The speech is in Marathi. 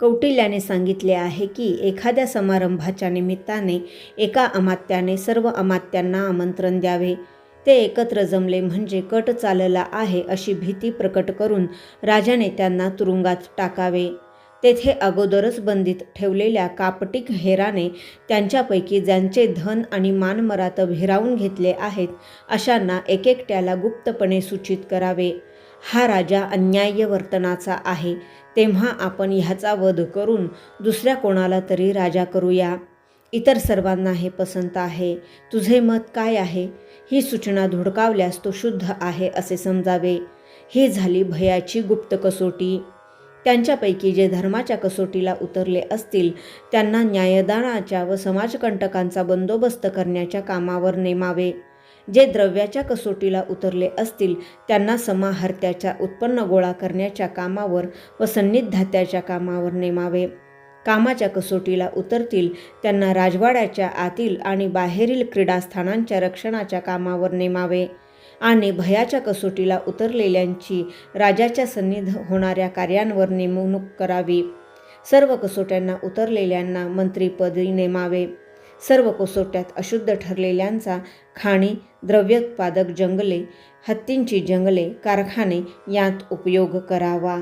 कौटिल्याने सांगितले आहे की एखाद्या समारंभाच्या निमित्ताने एका अमात्याने सर्व अमात्यांना आमंत्रण द्यावे. ते एकत्र जमले म्हणजे कट चालला आहे अशी भीती प्रकट करून राजाने त्यांना तुरुंगात टाकावे. तेथे अगोदरच बंदित ठेवलेल्या कापटिक हेराने त्यांच्यापैकी ज्यांचे धन आणि मानमरात भिरावून घेतले आहेत अशांना एकेकट्याला गुप्तपणे सूचित करावे. हा राजा अन्याय्य वर्तनाचा आहे, तेव्हा आपण ह्याचा वध करून दुसऱ्या कोणाला तरी राजा करूया. इतर सर्वांना हे पसंत आहे. तुझे मत काय आहे? ही सूचना धुडकावल्यास तो शुद्ध आहे असे समजावे. ही झाली भयाची गुप्त कसोटी. त्यांच्यापैकी जे धर्माच्या कसोटीला उतरले असतील त्यांना न्यायदानाच्या व समाजकंटकांचा बंदोबस्त करण्याच्या कामावर नेमावे. जे द्रव्याच्या कसोटीला उतरले असतील त्यांना समाहर्त्याच्या उत्पन्न गोळा करण्याच्या कामावर व सन्निधात्याच्या कामावर नेमावे. कामाच्या कसोटीला उतरतील त्यांना राजवाड्याच्या आतील आणि बाहेरील क्रीडास्थानांच्या रक्षणाच्या कामावर नेमावे आणि भयाच्या कसोटीला उतरलेल्यांची राजाच्या सन्निध होणाऱ्या कार्यांवर नेमणूक करावी. सर्व कसोट्यांना उतरलेल्यांना मंत्रीपदी नेमावे. सर्व कसोट्यात अशुद्ध ठरलेल्यांचा खाणी, द्रव्योत्पादक जंगले, हत्तींची जंगले, कारखाने यात उपयोग करावा.